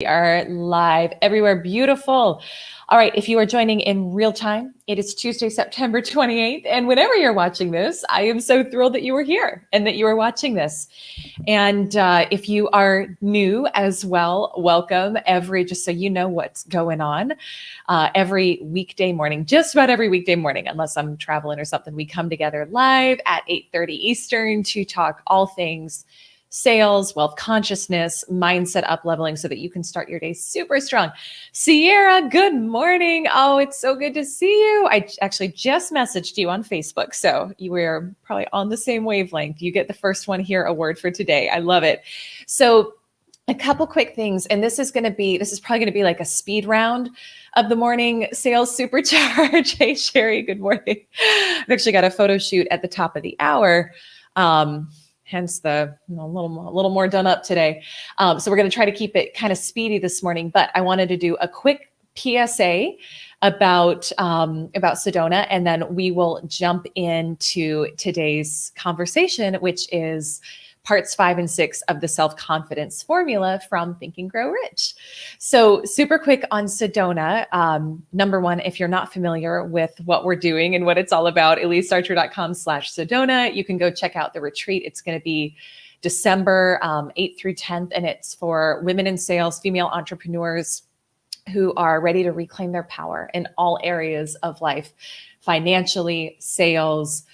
We are live everywhere. Beautiful. All right. If you are joining in real time, it is Tuesday, September 28th. And whenever you're watching this, I am so thrilled that you are here and that you are watching this. And if you are new as well, welcome. Just so you know what's going on, every weekday morning, just about every weekday morning, unless I'm traveling or something, we come together live at 8:30 Eastern to talk all things sales, wealth consciousness, mindset up leveling so that you can start your day super strong. Sierra, good morning. Oh, it's so good to see you. I actually just messaged you on Facebook. So you were probably on the same wavelength. You get the first one here award for today. I love it. So a couple quick things, and this is probably going to be like a speed round of the morning sales supercharge. Hey, Sherry, good morning. I've actually got a photo shoot at the top of the hour. Hence the a little more done up today. So we're going to try to keep it kind of speedy this morning, but I wanted to do a quick PSA about Sedona, and then we will jump into today's conversation, which is parts 5 and 6 of the self-confidence formula from Think and Grow Rich. So super quick on Sedona. Number one, if you're not familiar with what we're doing and what it's all about, EliseArcher.com/Sedona. You can go check out the retreat. It's going to be December 8th through 10th, and it's for women in sales, female entrepreneurs who are ready to reclaim their power in all areas of life, financially, sales,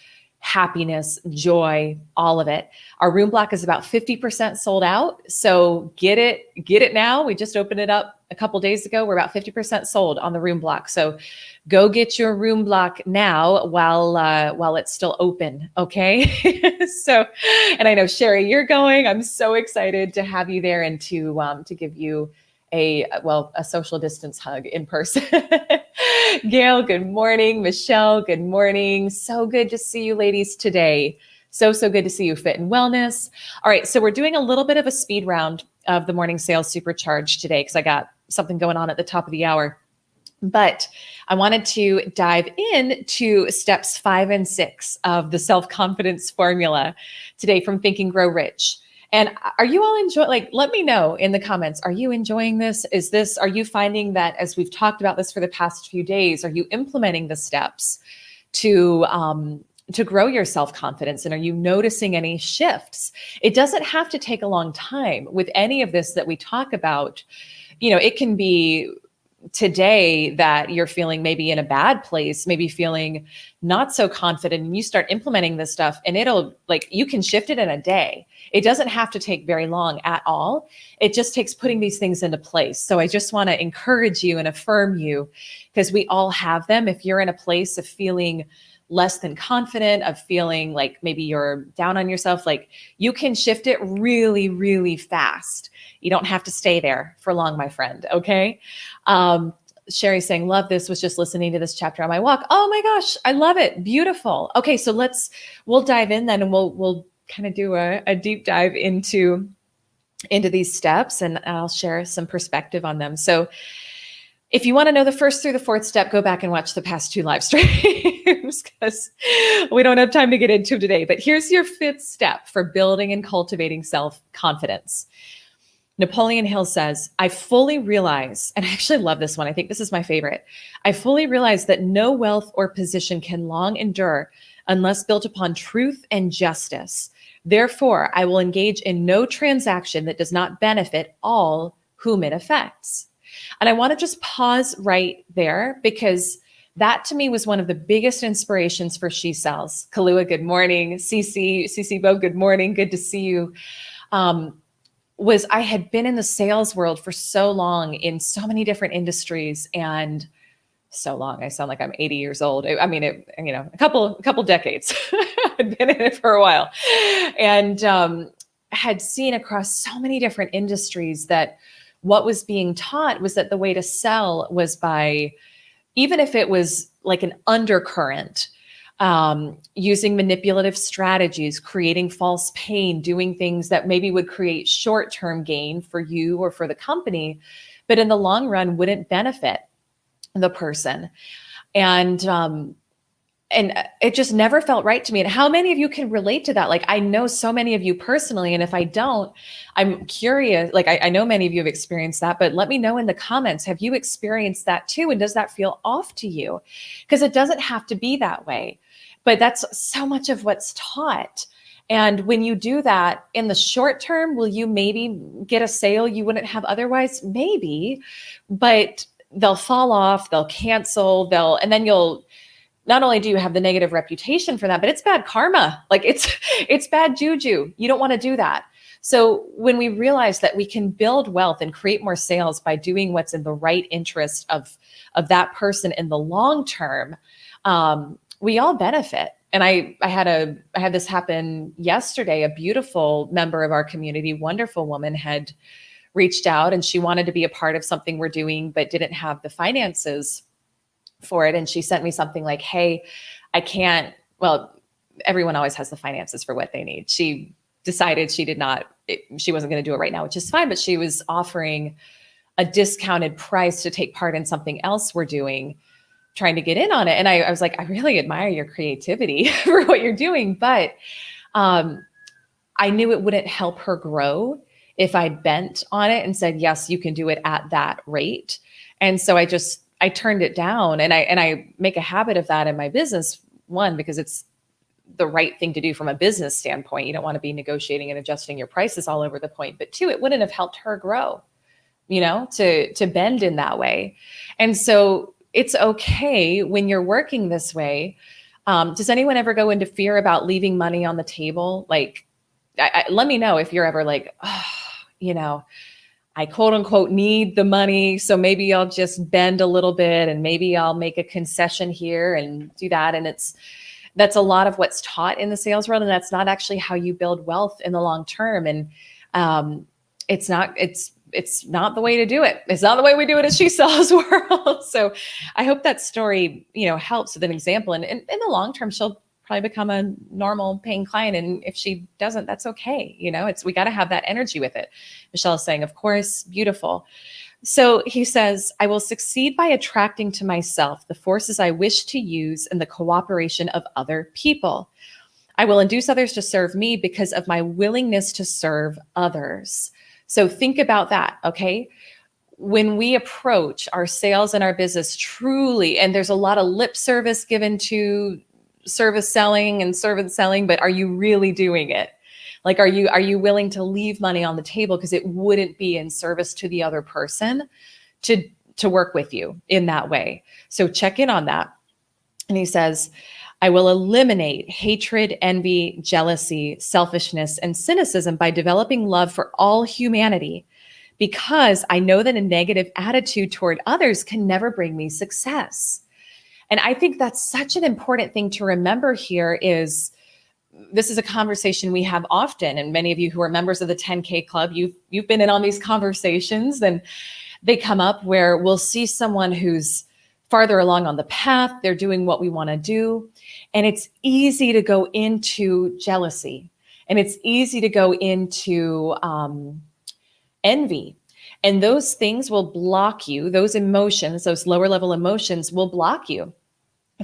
happiness, joy, all of it. Our room block is about 50% sold out. So get it now. We just opened it up a couple days ago. We're about 50% sold on the room block. So go get your room block now while it's still open. Okay. So, and I know Sherry, you're going. I'm so excited to have you there and to give you a social distance hug in person. Gail, good morning. Michelle, good morning. So good to see you ladies today. So good to see you, Fit and Wellness. All right, so we're doing a little bit of a speed round of the morning sales supercharge today because I got something going on at the top of the hour. But I wanted to dive into steps 5 and 6 of the self-confidence formula today from Think and Grow Rich. And are you all enjoying, let me know in the comments, are you enjoying this? Are you finding that as we've talked about this for the past few days, are you implementing the steps to grow your self-confidence? And are you noticing any shifts? It doesn't have to take a long time with any of this that we talk about. It can be today that you're feeling maybe in a bad place, maybe feeling not so confident, and you start implementing this stuff and you can shift it in a day. It doesn't have to take very long at all. It just takes putting these things into place. So I just want to encourage you and affirm you because we all have them. If you're in a place of feeling less than confident, of feeling like maybe you're down on yourself, you can shift it really, really fast. You don't have to stay there for long, my friend. Okay. Sherry saying, love this, was just listening to this chapter on my walk. Oh my gosh, I love it. Beautiful. Okay. So we'll dive in then and we'll kind of do a deep dive into these steps, and I'll share some perspective on them. So if you want to know the first through the fourth step, go back and watch the past 2 live streams because we don't have time to get into today. But here's your 5th step for building and cultivating self-confidence. Napoleon Hill says, I fully realize, and I actually love this one. I think this is my favorite. I fully realize that no wealth or position can long endure unless built upon truth and justice. Therefore, I will engage in no transaction that does not benefit all whom it affects. And I want to just pause right there because that to me was one of the biggest inspirations for She Sells. Kalua, good morning. Cece Bo, good morning. Good to see you. I had been in the sales world for so long in so many different industries, and so long, I sound like I'm 80 years old. I mean, a couple decades. I'd been in it for a while, and had seen across so many different industries that what was being taught was that the way to sell was by, even if it was like an undercurrent, using manipulative strategies, creating false pain, doing things that maybe would create short-term gain for you or for the company, but in the long run wouldn't benefit the person. And and it just never felt right to me. And how many of you can relate to that? Like, I know so many of you personally, and if I don't, I'm curious. Like, I know many of you have experienced that, but let me know in the comments, have you experienced that too? And does that feel off to you? Because it doesn't have to be that way, but that's so much of what's taught. And when you do that in the short term, will you maybe get a sale you wouldn't have otherwise? Maybe, but they'll fall off, they'll cancel, and then you'll, not only do you have the negative reputation for that, but it's bad karma. Like it's bad juju. You don't want to do that. So when we realize that we can build wealth and create more sales by doing what's in the right interest of that person in the long term, we all benefit. And I had this happen yesterday. A beautiful member of our community, wonderful woman, had reached out and she wanted to be a part of something we're doing, but didn't have the finances for it. And she sent me something like, hey, I can't, well, everyone always has the finances for what they need. She decided she wasn't going to do it right now, which is fine, but she was offering a discounted price to take part in something else we're doing, trying to get in on it. And I was like, I really admire your creativity for what you're doing, but I knew it wouldn't help her grow if I bent on it and said, yes, you can do it at that rate. And so I turned it down, and I make a habit of that in my business. One, because it's the right thing to do from a business standpoint. You don't want to be negotiating and adjusting your prices all over the point. But two, it wouldn't have helped her grow, to bend in that way. And so it's okay when you're working this way. Does anyone ever go into fear about leaving money on the table? Like, let me know if you're ever like, I quote unquote need the money, so maybe I'll just bend a little bit and maybe I'll make a concession here and do that. And that's a lot of what's taught in the sales world, and that's not actually how you build wealth in the long term. And it's not the way to do it. It's not the way we do it at She Sells World. So I hope that story, helps with an example. And in the long term, she'll probably become a normal paying client. And if she doesn't, that's okay. We got to have that energy with it. Michelle is saying, of course, beautiful. So he says, I will succeed by attracting to myself the forces I wish to use and the cooperation of other people. I will induce others to serve me because of my willingness to serve others. So think about that. Okay. When we approach our sales and our business truly, and there's a lot of lip service given to service selling and servant selling, but are you really doing it? Like, are you willing to leave money on the table because it wouldn't be in service to the other person to work with you in that way? So check in on that. And he says, I will eliminate hatred, envy, jealousy, selfishness, and cynicism by developing love for all humanity, because I know that a negative attitude toward others can never bring me success. And I think that's such an important thing to remember here. This is a conversation we have often. And many of you who are members of the 10K club, you've been in on these conversations, and they come up where we'll see someone who's farther along on the path. They're doing what we want to do. And it's easy to go into jealousy, and it's easy to go into envy. And those things will block you. Those emotions, those lower level emotions will block you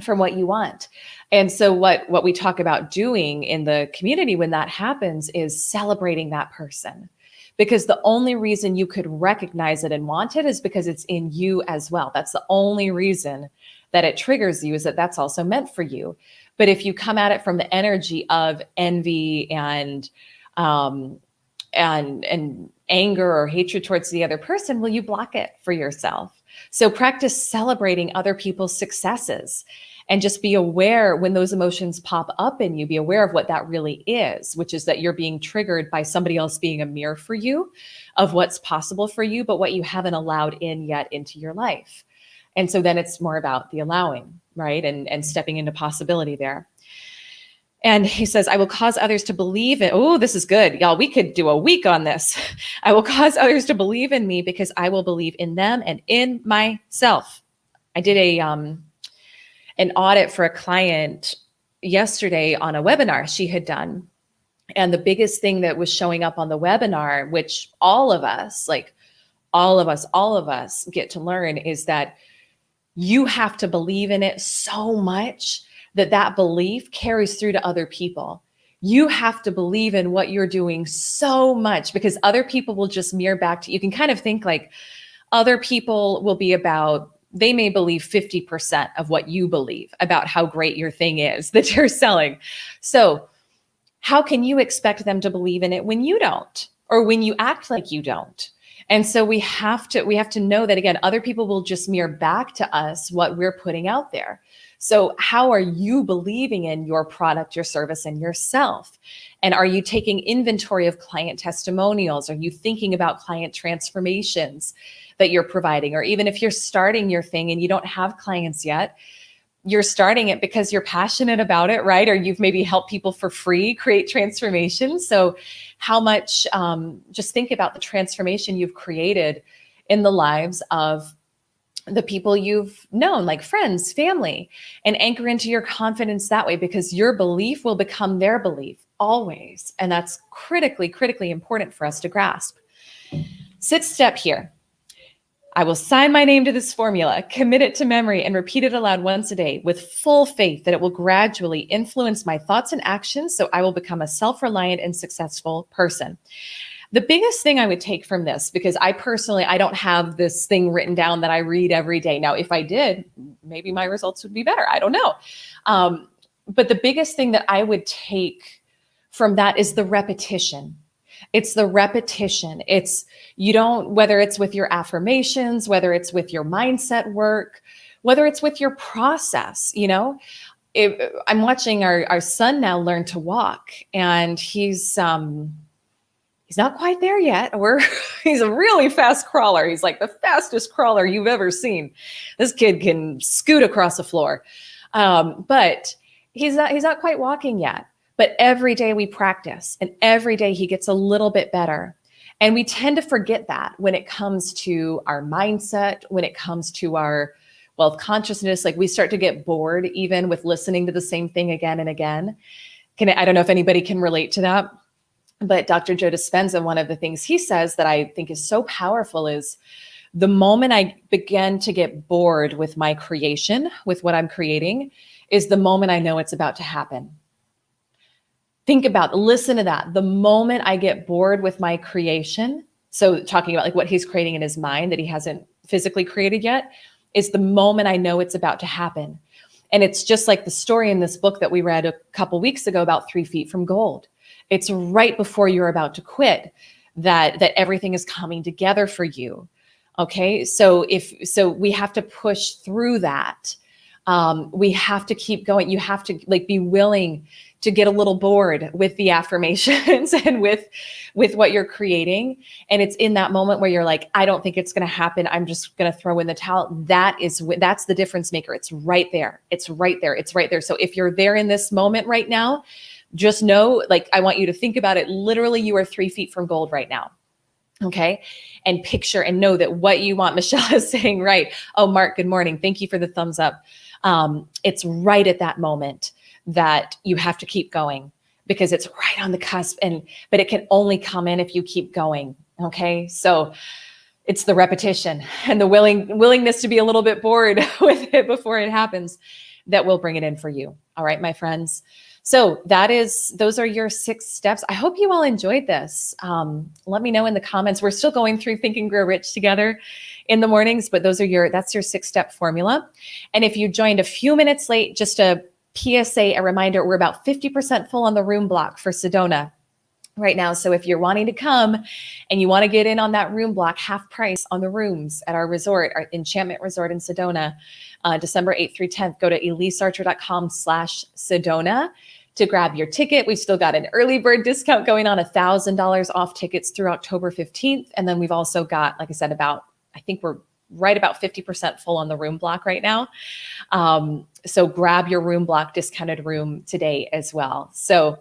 from what you want. And so what we talk about doing in the community when that happens is celebrating that person, because the only reason you could recognize it and want it is because it's in you as well. That's the only reason that it triggers you, is that that's also meant for you. But if you come at it from the energy of envy and anger or hatred towards the other person, will you block it for yourself? So practice celebrating other people's successes, and just be aware when those emotions pop up in you, be aware of what that really is, which is that you're being triggered by somebody else being a mirror for you of what's possible for you, but what you haven't allowed in yet into your life. And so then it's more about the allowing, right? And stepping into possibility there. And he says, I will cause others to believe it. Oh, this is good. Y'all, we could do a week on this. I will cause others to believe in me because I will believe in them and in myself. I did an audit for a client yesterday on a webinar she had done. And the biggest thing that was showing up on the webinar, which all of us get to learn, is that you have to believe in it so much that belief carries through to other people. You have to believe in what you're doing so much, because other people will just mirror back to you. You can kind of think like other people will be about, they may believe 50% of what you believe about how great your thing is that you're selling. So how can you expect them to believe in it when you don't, or when you act like you don't? And so we have to know that, again, other people will just mirror back to us what we're putting out there. So how are you believing in your product, your service, and yourself? And are you taking inventory of client testimonials? Are you thinking about client transformations that you're providing? Or even if you're starting your thing and you don't have clients yet, you're starting it because you're passionate about it, right? Or you've maybe helped people for free create transformation. So how much, just think about the transformation you've created in the lives of the people you've known, like friends, family, and anchor into your confidence that way, because your belief will become their belief always. And that's critically, critically important for us to grasp. Sixth step here. I will sign my name to this formula, commit it to memory, and repeat it aloud once a day with full faith that it will gradually influence my thoughts and actions, so I will become a self-reliant and successful person. The biggest thing I would take from this, because I don't have this thing written down that I read every day. Now, if I did, maybe my results would be better. I don't know. But the biggest thing that I would take from that is the repetition. It's the repetition. Whether it's with your affirmations, whether it's with your mindset work, whether it's with your process, I'm watching our son now learn to walk, and he's not quite there yet. He's a really fast crawler. He's like the fastest crawler you've ever seen. This kid can scoot across the floor. But he's not quite walking yet. But every day we practice, and every day he gets a little bit better. And we tend to forget that when it comes to our mindset, when it comes to our wealth consciousness. Like, we start to get bored even with listening to the same thing again and again. I don't know if anybody can relate to that, but Dr. Joe Dispenza, one of the things he says that I think is so powerful is, the moment I begin to get bored with my creation, with what I'm creating, is the moment I know it's about to happen. Listen to that. The moment I get bored with my creation, so talking about like what he's creating in his mind that he hasn't physically created yet, is the moment I know it's about to happen. And it's just like the story in this book that we read a couple weeks ago about 3 feet from gold. It's right before you're about to quit that everything is coming together for you. Okay. So we have to push through that. We have to keep going. You have to be willing to get a little bored with the affirmations and with what you're creating. And it's in that moment where you're like, I don't think it's going to happen. I'm just going to throw in the towel. That's the difference maker. It's right there. It's right there. It's right there. So if you're there in this moment right now, just know, I want you to think about it. Literally, you are 3 feet from gold right now. Okay. And picture and know that what you want, Michelle is saying, right. Oh, Mark, good morning. Thank you for the thumbs up. It's right at that moment that you have to keep going, because it's right on the cusp, but it can only come in if you keep going. Okay. So it's the repetition and the willingness to be a little bit bored with it before it happens that will bring it in for you. All right, my friends. So those are your 6 steps. I hope you all enjoyed this. Let me know in the comments. We're still going through Think and Grow Rich together in the mornings, but that's your 6-step formula. And if you joined a few minutes late, just a PSA, a reminder, we're about 50% full on the room block for Sedona right now. So if you're wanting to come and you want to get in on that room block, half price on the rooms at our resort, our Enchantment Resort in Sedona, December 8th through 10th, go to elisearcher.com/Sedona to grab your ticket. We've still got an early bird discount going on, $1,000 off tickets through October 15th. And then we've also got, like I said, I think we're right about 50% full on the room block right now. So grab your room block discounted room today as well. So,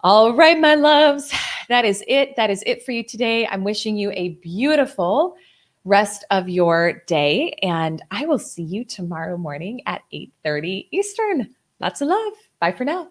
all right, my loves, that is it. That is it for you today. I'm wishing you a beautiful rest of your day, and I will see you tomorrow morning at 8:30 Eastern. Lots of love. Bye for now.